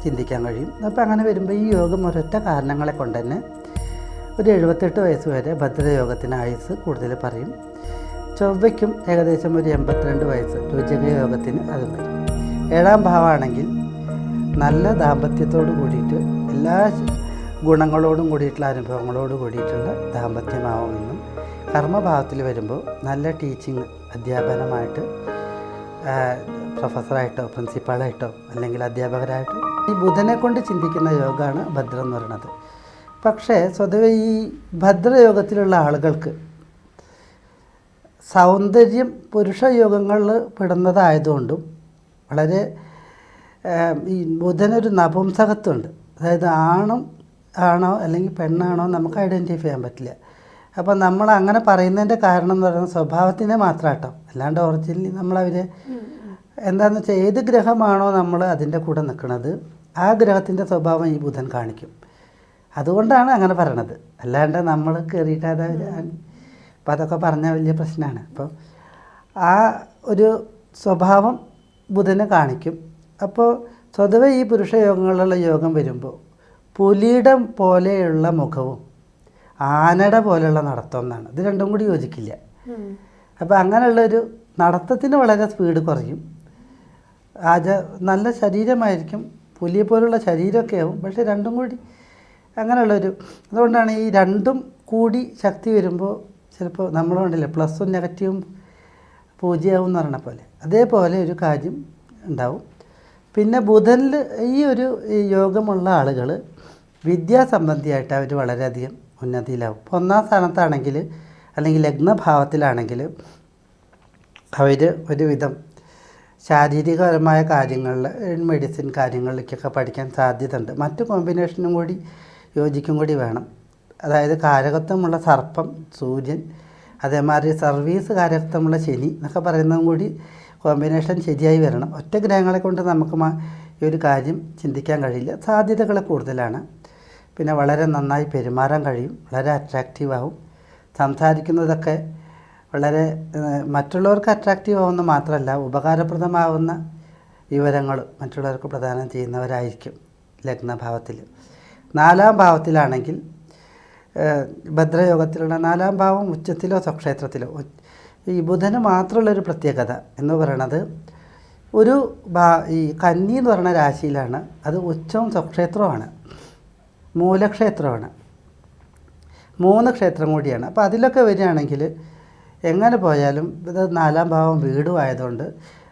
ചിന്തിക്കാൻ കഴിയും. അപ്പോൾ അങ്ങനെ വരുമ്പോൾ ഈ യോഗം ഒരൊറ്റ കാരണങ്ങളെ കൊണ്ട് തന്നെ ഒരു 78 വയസ്സ് വരെ ഭദ്രയോഗത്തിന് ആയുസ് കൂടുതൽ പറയും. ചൊവ്വയ്ക്കും ഏകദേശം ഒരു 82 വയസ്സ് രുചക യോഗത്തിന് അതും വരും. 7ാം ഭാവമാണെങ്കിൽ നല്ല ദാമ്പത്യത്തോട് കൂടിയിട്ട് എല്ലാ ഗുണങ്ങളോടും കൂടിയിട്ടുള്ള അനുഭവങ്ങളോട് കൂടിയിട്ടുള്ള ദാമ്പത്യമാവുമെന്നും, കർമ്മഭാവത്തിൽ വരുമ്പോൾ നല്ല ടീച്ചിങ് അധ്യാപനമായിട്ട് പ്രൊഫസറായിട്ടോ പ്രിൻസിപ്പാളായിട്ടോ അല്ലെങ്കിൽ അധ്യാപകരായിട്ടോ ഈ ബുധനെ കൊണ്ട് ചിന്തിക്കുന്ന യോഗമാണ് ഭദ്രം എന്ന് പറയുന്നത്. പക്ഷേ സ്വതവേ ഈ ഭദ്രയോഗത്തിലുള്ള ആളുകൾക്ക് സൗന്ദര്യം പുരുഷ യോഗങ്ങളിൽ പെടുന്നതായതുകൊണ്ടും വളരെ ഈ ബുധനൊരു നപുംസകത്വമുണ്ട്. അതായത് ആണോ അല്ലെങ്കിൽ പെണ്ണാണോ നമുക്ക് ഐഡൻറ്റിഫൈ ചെയ്യാൻ പറ്റില്ല. അപ്പോൾ നമ്മൾ അങ്ങനെ പറയുന്നതിൻ്റെ കാരണം എന്ന് പറയുന്നത് സ്വഭാവത്തിനെ മാത്രം കേട്ടോ, അല്ലാണ്ട് ഒറിജിനലി നമ്മളവരെ എന്താണെന്ന് വെച്ചാൽ ഏത് ഗ്രഹമാണോ നമ്മൾ അതിൻ്റെ കൂടെ നിൽക്കുന്നത് ആ ഗ്രഹത്തിൻ്റെ സ്വഭാവം ഈ ബുധൻ കാണിക്കും. അതുകൊണ്ടാണ് അങ്ങനെ പറയണത്, അല്ലാണ്ട് നമ്മൾ കയറിയിട്ട് അപ്പോൾ അതൊക്കെ പറഞ്ഞാൽ വലിയ പ്രശ്നമാണ്. അപ്പോൾ ആ ഒരു സ്വഭാവം ബുധനെ കാണിക്കും. അപ്പോൾ സ്വതവേ ഈ പുരുഷ യോഗങ്ങളിലുള്ള യോഗം വരുമ്പോൾ പുലിയുടെ പോലെയുള്ള മുഖവും ആനയുടെ പോലെയുള്ള നടത്തം എന്നാണ്. ഇത് രണ്ടും കൂടി യോജിക്കില്ല. അപ്പോൾ അങ്ങനെയുള്ളൊരു നടത്തത്തിന് വളരെ സ്പീഡ് കുറയും. നല്ല ശരീരമായിരിക്കും, പുലിയെ പോലുള്ള ശരീരമൊക്കെ ആവും, പക്ഷേ രണ്ടും കൂടി അങ്ങനെയുള്ളൊരു അതുകൊണ്ടാണ് ഈ രണ്ടും കൂടി ശക്തി വരുമ്പോൾ ചിലപ്പോൾ നമ്മൾ കണ്ടില്ലേ പ്ലസും നെഗറ്റീവും പൂജ്യമാവും എന്ന് പറഞ്ഞ പോലെ അതേപോലെ ഒരു കാര്യം ഉണ്ടാവും. പിന്നെ ബുധനിൽ ഈ ഒരു യോഗമുള്ള ആളുകൾ വിദ്യാസംബന്ധിയായിട്ട് അവർ വളരെയധികം ഉന്നതിയിലാവും. ഇപ്പോൾ 1ാം സ്ഥാനത്താണെങ്കിൽ അല്ലെങ്കിൽ ലഗ്നഭാവത്തിലാണെങ്കിൽ അവർ ഒരുവിധം ശാരീരികപരമായ കാര്യങ്ങളിൽ മെഡിസിൻ കാര്യങ്ങളിലേക്കൊക്കെ പഠിക്കാൻ സാധ്യതയുണ്ട്. മറ്റു കോമ്പിനേഷനും കൂടി യോജിക്കും കൂടി വേണം. അതായത് കാരകത്വമുള്ള സർപ്പം സൂര്യൻ, അതേമാതിരി സർവീസ് കാരകത്വമുള്ള ശനി എന്നൊക്കെ പറയുന്നതും കൂടി കോമ്പിനേഷൻ ശരിയായി വരണം. ഒറ്റ ഗ്രഹങ്ങളെ കൊണ്ട് നമുക്ക് ഈ ഒരു കാര്യം ചിന്തിക്കാൻ കഴിയില്ല. സാധ്യതകൾ കൂടുതലാണ്. പിന്നെ വളരെ നന്നായി പെരുമാറാൻ കഴിയും, വളരെ അട്രാക്റ്റീവാകും, സംസാരിക്കുന്നതൊക്കെ വളരെ മറ്റുള്ളവർക്ക് അട്രാക്റ്റീവ് ആവുന്ന മാത്രമല്ല ഉപകാരപ്രദമാവുന്ന വിവരങ്ങൾ മറ്റുള്ളവർക്ക് പ്രദാനം ചെയ്യുന്നവരായിരിക്കും ലഗ്നഭാവത്തിൽ. 4ാം ഭാവത്തിലാണെങ്കിൽ ഭദ്രയോഗത്തിലുള്ള 4ാം ഭാവം ഉച്ചത്തിലോ സ്വക്ഷേത്രത്തിലോ ഈ ബുധന് മാത്രമുള്ളൊരു പ്രത്യേകത എന്ന് പറയുന്നത് ഈ കന്നി എന്ന് പറയുന്ന രാശിയിലാണ്. അത് ഉച്ചവും സ്വക്ഷേത്രവുമാണ്, മൂലക്ഷേത്രമാണ്, 3 ക്ഷേത്രം കൂടിയാണ്. അപ്പോൾ അതിലൊക്കെ വരികയാണെങ്കിൽ എങ്ങനെ പോയാലും ഇത് 4ാം ഭാവം വീടും ആയതുകൊണ്ട്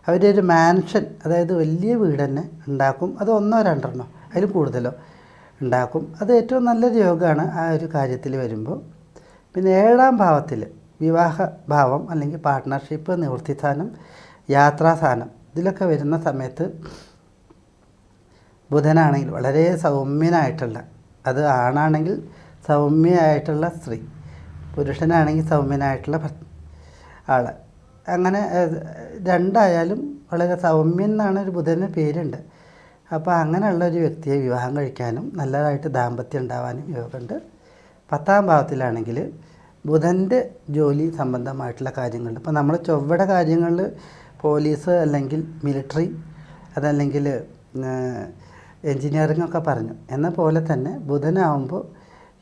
അവരൊരു മാൻഷൻ, അതായത് വലിയ വീട് തന്നെ ഉണ്ടാക്കും. അത് 1 2 അതിൽ കൂടുതലോ ഉണ്ടാക്കും. അത് ഏറ്റവും നല്ലൊരു യോഗമാണ് ആ ഒരു കാര്യത്തിൽ വരുമ്പോൾ. പിന്നെ 7ാം ഭാവത്തിൽ വിവാഹ ഭാവം അല്ലെങ്കിൽ പാർട്ട്ണർഷിപ്പ്, നിവൃത്തിസ്ഥാനം, യാത്രാസ്ഥാനം ഇതിലൊക്കെ വരുന്ന സമയത്ത് ബുധനാണെങ്കിൽ വളരെ സൗമ്യനായിട്ടുള്ള, അത് ആണാണെങ്കിൽ സൗമ്യമായിട്ടുള്ള സ്ത്രീ, പുരുഷനാണെങ്കിൽ സൗമ്യനായിട്ടുള്ള ആൾ, അങ്ങനെ രണ്ടായാലും വളരെ സൗമ്യൻ എന്നാണ് ഒരു ബുധന് പേരുണ്ട്. അപ്പോൾ അങ്ങനെയുള്ളൊരു വ്യക്തിയെ വിവാഹം കഴിക്കാനും നല്ലതായിട്ട് ദാമ്പത്യം ഉണ്ടാവാനും യോഗമുണ്ട്. 10ാം ഭാവത്തിലാണെങ്കിൽ ബുധൻ്റെ ജോലി സംബന്ധമായിട്ടുള്ള കാര്യങ്ങൾ, ഇപ്പോൾ നമ്മൾ ചൊവ്വയുടെ കാര്യങ്ങളിൽ പോലീസ് അല്ലെങ്കിൽ മിലിറ്ററി അതല്ലെങ്കിൽ എൻജിനീയറിംഗ് ഒക്കെ പറഞ്ഞു എന്ന പോലെ തന്നെ ബുധനാവുമ്പോൾ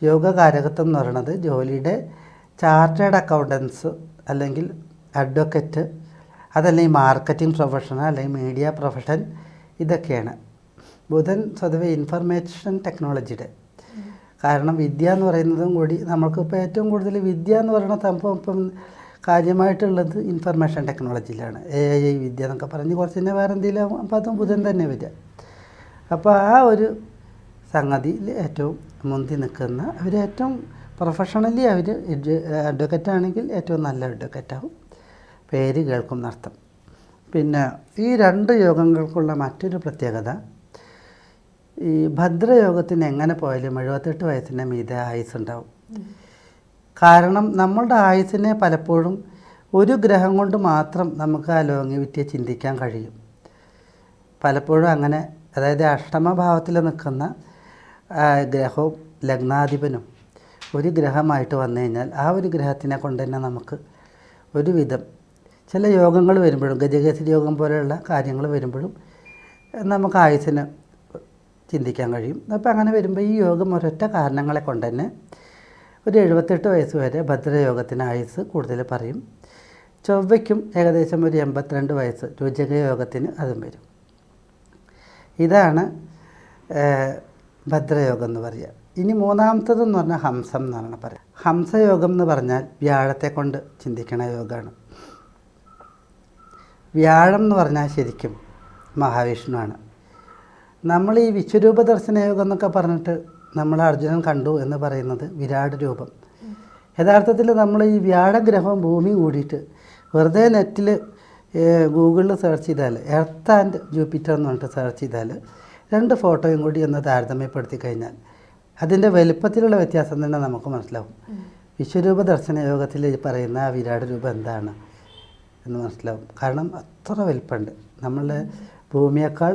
യോഗകാരകത്വം എന്ന് പറയുന്നത് ജോലിയുടെ ചാർട്ടേഡ് അക്കൗണ്ടൻസ് അല്ലെങ്കിൽ അഡ്വക്കറ്റ്, അതല്ലെങ്കിൽ മാർക്കറ്റിംഗ് പ്രൊഫഷണൽ അല്ലെങ്കിൽ മീഡിയ പ്രൊഫഷൻ, ഇതൊക്കെയാണ്. ബുധൻ സ്വതവേ ഇൻഫർമേഷൻ ടെക്നോളജിയുടെ, കാരണം വിദ്യ എന്ന് പറയുന്നതും കൂടി നമുക്കിപ്പോൾ ഏറ്റവും കൂടുതൽ വിദ്യ എന്ന് പറയുന്ന സംഭവം ഇപ്പം കാര്യമായിട്ടുള്ളത് ഇൻഫർമേഷൻ ടെക്നോളജിയിലാണ്. AI വിദ്യ എന്നൊക്കെ പറഞ്ഞ് കുറച്ച് തന്നെ വേറെ എന്തെങ്കിലും, അപ്പോൾ അതും ബുധൻ തന്നെ വരിക. അപ്പോൾ ആ ഒരു സംഗതിയിൽ ഏറ്റവും മുന്തി നിൽക്കുന്ന അവർ ഏറ്റവും പ്രൊഫഷണലി അവർ അഡ്വക്കറ്റാണെങ്കിൽ ഏറ്റവും നല്ല അഡ്വക്കറ്റാവും, പേര് കേൾക്കും എന്നർത്ഥം. പിന്നെ ഈ 2 യോഗങ്ങൾക്കുള്ള മറ്റൊരു പ്രത്യേകത, ഈ ഭദ്രയോഗത്തിന് എങ്ങനെ പോയാലും 78 വയസ്സിൻ്റെ മീതെ ആയുസ് ഉണ്ടാവും. കാരണം നമ്മളുടെ ആയുസ്സിനെ പലപ്പോഴും ഒരു ഗ്രഹം കൊണ്ട് മാത്രം നമുക്ക് ആ ലോങ്ങിവിറ്റിയെ ചിന്തിക്കാൻ കഴിയും. പലപ്പോഴും അങ്ങനെ, അതായത് അഷ്ടമഭാവത്തിൽ നിൽക്കുന്ന ഗ്രഹവും ലഗ്നാധിപനും ഒരു ഗ്രഹമായിട്ട് വന്നു കഴിഞ്ഞാൽ ആ ഒരു ഗ്രഹത്തിനെ കൊണ്ട് തന്നെ നമുക്ക് ഒരുവിധം ചില യോഗങ്ങൾ വരുമ്പോഴും, ഗജകേസരി യോഗം പോലെയുള്ള കാര്യങ്ങൾ വരുമ്പോഴും നമുക്ക് ആയുസ്സിന് ചിന്തിക്കാൻ കഴിയും. അപ്പോൾ അങ്ങനെ വരുമ്പോൾ ഈ യോഗം ഒരൊറ്റ കാരണങ്ങളെ കൊണ്ട് തന്നെ ഒരു 78 വയസ്സ് വരെ ഭദ്രയോഗത്തിന് ആയുസ് കൂടുതൽ പറയും. ചൊവ്വയ്ക്കും ഏകദേശം ഒരു 82 വയസ്സ് രുചക യോഗത്തിന് അതും വരും. ഇതാണ് ഭദ്രയോഗം എന്ന് പറയുക. ഇനി മൂന്നാമത്തതെന്ന് പറഞ്ഞാൽ ഹംസം എന്നാണ് പറയുക. ഹംസയോഗം എന്ന് പറഞ്ഞാൽ വ്യാഴത്തെ കൊണ്ട് ചിന്തിക്കണ യോഗമാണ്. വ്യാഴം എന്ന് പറഞ്ഞാൽ ശരിക്കും മഹാവിഷ്ണുവാണ്. നമ്മൾ ഈ വിശ്വരൂപ ദർശന യോഗം എന്നൊക്കെ പറഞ്ഞിട്ട് നമ്മൾ അർജുനൻ കണ്ടു എന്ന് പറയുന്നത് വിരാട് രൂപം. യഥാർത്ഥത്തിൽ നമ്മൾ ഈ വ്യാഴഗ്രഹം ഭൂമി കൂടിയിട്ട് വെറുതെ നെറ്റിൽ ഗൂഗിളിൽ സെർച്ച് ചെയ്താൽ എർത്ത് ആൻഡ് ജൂപ്പിറ്റർ എന്ന് പറഞ്ഞിട്ട് സെർച്ച് ചെയ്താൽ 2 ഫോട്ടോയും കൂടി ഒന്ന് താരതമ്യപ്പെടുത്തി കഴിഞ്ഞാൽ അതിൻ്റെ വലുപ്പത്തിലുള്ള വ്യത്യാസം തന്നെ നമുക്ക് മനസ്സിലാവും. വിശ്വരൂപ ദർശന യോഗത്തിൽ പറയുന്ന ആ വിരാട് രൂപം എന്താണ് എന്ന് മനസ്സിലാവും. കാരണം അത്ര വലുപ്പമുണ്ട്. നമ്മളുടെ ഭൂമിയേക്കാൾ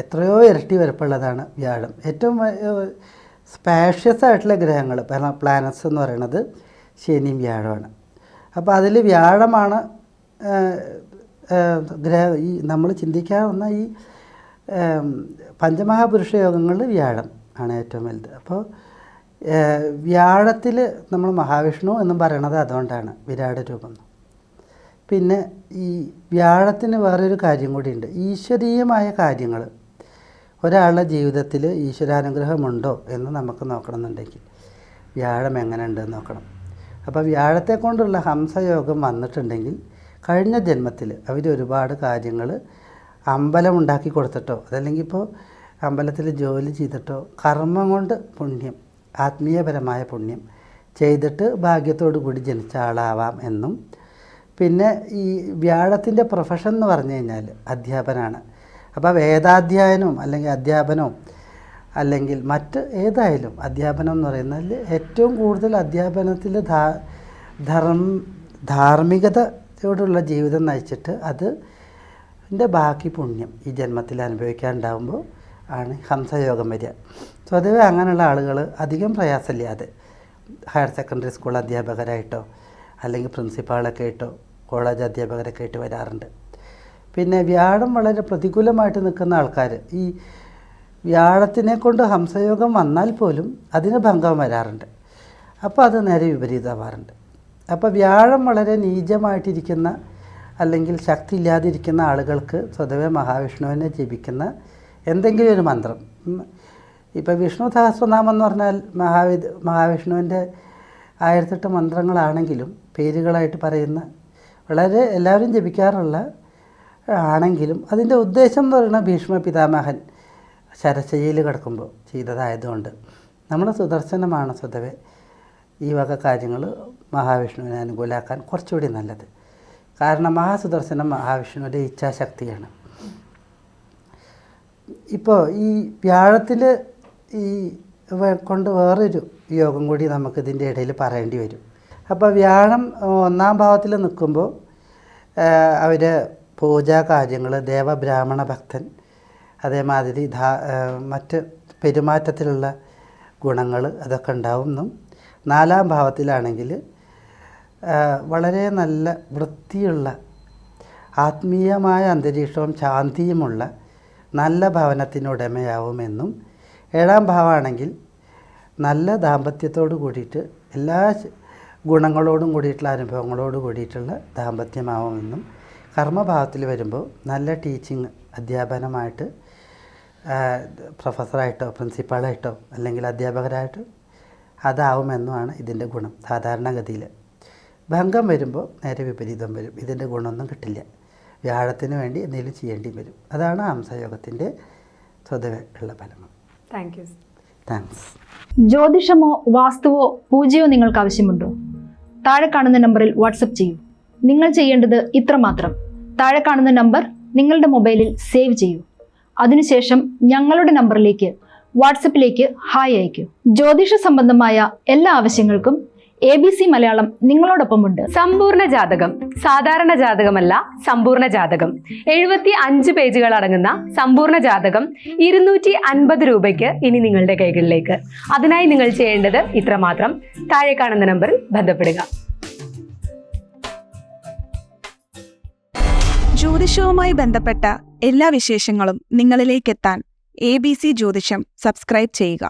എത്രയോ ഇരട്ടി വലുപ്പമുള്ളതാണ് വ്യാഴം. ഏറ്റവും സ്പാഷ്യസ് ആയിട്ടുള്ള ഗ്രഹങ്ങൾ പ്ലാനറ്റ്സ് എന്ന് പറയുന്നത് ശനിയും വ്യാഴമാണ്. അപ്പോൾ അതിൽ വ്യാഴമാണ് ഈ നമ്മൾ ചിന്തിക്കാവുന്ന ഈ പഞ്ചമഹാപുരുഷ യോഗങ്ങളിൽ വ്യാഴം ആണ് ഏറ്റവും വലുത്. അപ്പോൾ വ്യാഴത്തിൽ നമ്മൾ മഹാവിഷ്ണു എന്നും പറയണത് അതുകൊണ്ടാണ് വിരാട് രൂപം. പിന്നെ ഈ വ്യാഴത്തിന് വേറൊരു കാര്യം കൂടിയുണ്ട്. ഈശ്വരീയമായ കാര്യങ്ങൾ ഒരാളുടെ ജീവിതത്തിൽ ഈശ്വരാനുഗ്രഹമുണ്ടോ എന്ന് നമുക്ക് നോക്കണമെന്നുണ്ടെങ്കിൽ വ്യാഴം എങ്ങനെ ഉണ്ടെന്ന് നോക്കണം. അപ്പോൾ വ്യാഴത്തെ കൊണ്ടുള്ള ഹംസയോഗം വന്നിട്ടുണ്ടെങ്കിൽ കഴിഞ്ഞ ജന്മത്തിൽ അവർ ഒരുപാട് കാര്യങ്ങൾ അമ്പലം ഉണ്ടാക്കി കൊടുത്തിട്ടോ അതല്ലെങ്കിൽ ഇപ്പോൾ അമ്പലത്തിൽ ജോലി ചെയ്തിട്ടോ കർമ്മം കൊണ്ട് പുണ്യം, ആത്മീയപരമായ പുണ്യം ചെയ്തിട്ട് ഭാഗ്യത്തോടു കൂടി ജനിച്ച ആളാവാം എന്നും. പിന്നെ ഈ വ്യാഴത്തിൻ്റെ പ്രൊഫഷൻ എന്ന് പറഞ്ഞു കഴിഞ്ഞാൽ അധ്യാപനമാണ്. അപ്പോൾ വേദാധ്യായനവും അല്ലെങ്കിൽ അധ്യാപനവും അല്ലെങ്കിൽ മറ്റ് ഏതായാലും അധ്യാപനം എന്ന് പറയുന്നതിൽ ഏറ്റവും കൂടുതൽ അധ്യാപനത്തിൽ ധാർമ്മികതയോടുള്ള ജീവിതം നയിച്ചിട്ട് അതിൻ്റെ ബാക്കി പുണ്യം ഈ ജന്മത്തിൽ അനുഭവിക്കാനുണ്ടാകുമ്പോൾ ആണ് ഹംസയോഗം വരിക. സ്വതവേ അങ്ങനെയുള്ള ആളുകൾ അധികം പ്രയാസമില്ലാതെ ഹയർ സെക്കൻഡറി സ്കൂൾ അധ്യാപകരായിട്ടോ അല്ലെങ്കിൽ പ്രിൻസിപ്പാളൊക്കെ ആയിട്ടോ കോളേജ് അധ്യാപകരൊക്കെ ആയിട്ട് വരാറുണ്ട്. പിന്നെ വ്യാഴം വളരെ പ്രതികൂലമായിട്ട് നിൽക്കുന്ന ആൾക്കാർ ഈ വ്യാഴത്തിനെ കൊണ്ട് ഹംസയോഗം വന്നാൽ പോലും അതിന് ഭംഗം വരാറുണ്ട്. അപ്പോൾ അത് നേരെ വിപരീതമാവാറുണ്ട്. അപ്പോൾ വ്യാഴം വളരെ നീചമായിട്ടിരിക്കുന്ന അല്ലെങ്കിൽ ശക്തി ഇല്ലാതിരിക്കുന്ന ആളുകൾക്ക് സ്വതവേ മഹാവിഷ്ണുവിനെ ജപിക്കുന്ന എന്തെങ്കിലും ഒരു മന്ത്രം, ഇപ്പോൾ വിഷ്ണു സഹസ്രനാമം എന്ന് പറഞ്ഞാൽ മഹാവിഷ്ണുവിൻ്റെ 1008 മന്ത്രങ്ങളാണെങ്കിലും പേരുകളായിട്ട് പറയുന്ന വളരെ എല്ലാവരും ജപിക്കാറുള്ള ആണെങ്കിലും അതിൻ്റെ ഉദ്ദേശം എന്ന് പറയുന്നത് ഭീഷ്മ പിതാമഹൻ ശരശയ്യയിൽ കിടക്കുമ്പോൾ ചെയ്തതായതുകൊണ്ട് നമ്മുടെ സുദർശനമാണ് സ്വതവേ ഈ വക കാര്യങ്ങൾ മഹാവിഷ്ണുവിനെ അനുകൂലമാക്കാൻ കുറച്ചുകൂടി നല്ലത്. കാരണം മഹാസുദർശനം മഹാവിഷ്ണുവിൻ്റെ ഇച്ഛാശക്തിയാണ്. ഇപ്പോൾ ഈ വ്യാഴത്തിൽ ഈ കൊണ്ട് വേറൊരു യോഗം കൂടി നമുക്കിതിൻ്റെ ഇടയിൽ പറയേണ്ടി വരും. അപ്പോൾ വ്യാഴം 1-ാം ഭാവത്തിൽ നിൽക്കുമ്പോൾ അവർ പൂജാ കാര്യങ്ങൾ, ദേവബ്രാഹ്മണ ഭക്തൻ, അതേമാതിരി മറ്റ് പെരുമാറ്റത്തിലുള്ള ഗുണങ്ങൾ അതൊക്കെ ഉണ്ടാവുമെന്നും 4-ാം ഭാവത്തിലാണെങ്കിൽ വളരെ നല്ല വൃത്തിയുള്ള ആത്മീയമായ അന്തരീക്ഷവും ശാന്തിയുമുള്ള നല്ല ഭവനത്തിനുടമയാവുമെന്നും 7-ാം ഭാവമാണെങ്കിൽ നല്ല ദാമ്പത്യത്തോട് കൂടിയിട്ട് എല്ലാ ഗുണങ്ങളോടും കൂടിയിട്ടുള്ള അനുഭവങ്ങളോട് കൂടിയിട്ടുള്ള ദാമ്പത്യമാവുമെന്നും കർമ്മഭാവത്തിൽ വരുമ്പോൾ നല്ല ടീച്ചിങ് അധ്യാപനമായിട്ട് പ്രൊഫസറായിട്ടോ പ്രിൻസിപ്പാളായിട്ടോ അല്ലെങ്കിൽ അധ്യാപകരായിട്ടോ അതാവുമെന്നുമാണ് ഇതിൻ്റെ ഗുണം. സാധാരണഗതിയിൽ ഭംഗം വരുമ്പോൾ നേരെ വിപരീതം വരും. ഇതിൻ്റെ ഗുണമൊന്നും കിട്ടില്ല. വ്യാഴത്തിന് വേണ്ടി എന്തെങ്കിലും ചെയ്യേണ്ടി വരും. അതാണ് ഹംസയോഗത്തിൻ്റെ സ്വതവേ ഉള്ള ഫലങ്ങൾ. താങ്ക്സ്. ജ്യോതിഷമോ വാസ്തുവോ പൂജയോ നിങ്ങൾക്ക് ആവശ്യമുണ്ടോ? താഴെ കാണുന്ന നമ്പറിൽ വാട്സപ്പ് ചെയ്യൂ. നിങ്ങൾ ചെയ്യേണ്ടത് ഇത്രമാത്രം: താഴെ കാണുന്ന നമ്പർ നിങ്ങളുടെ മൊബൈലിൽ സേവ് ചെയ്യൂ. അതിനുശേഷം ഞങ്ങളുടെ നമ്പറിലേക്ക് വാട്സപ്പിലേക്ക് ഹായ് അയക്കൂ. ജ്യോതിഷ സംബന്ധമായ എല്ലാ ആവശ്യങ്ങൾക്കും ABC മലയാളം നിങ്ങളോടൊപ്പമുണ്ട്. സമ്പൂർണ്ണ ജാതകം, സാധാരണ ജാതകമല്ല, സമ്പൂർണ്ണ ജാതകം. 75 പേജുകൾ അടങ്ങുന്ന സമ്പൂർണ്ണ ജാതകം 250 രൂപയ്ക്ക് ഇനി നിങ്ങളുടെ കൈകളിലേക്ക്. അതിനായി നിങ്ങൾ ചെയ്യേണ്ടത് ഇത്രമാത്രം: താഴെ കാണുന്ന നമ്പറിൽ ബന്ധപ്പെടുക. ജ്യോതിഷവുമായി ബന്ധപ്പെട്ട എല്ലാ വിശേഷങ്ങളും നിങ്ങളിലേക്കെത്താൻ ABC ജ്യോതിഷം സബ്സ്ക്രൈബ് ചെയ്യുക.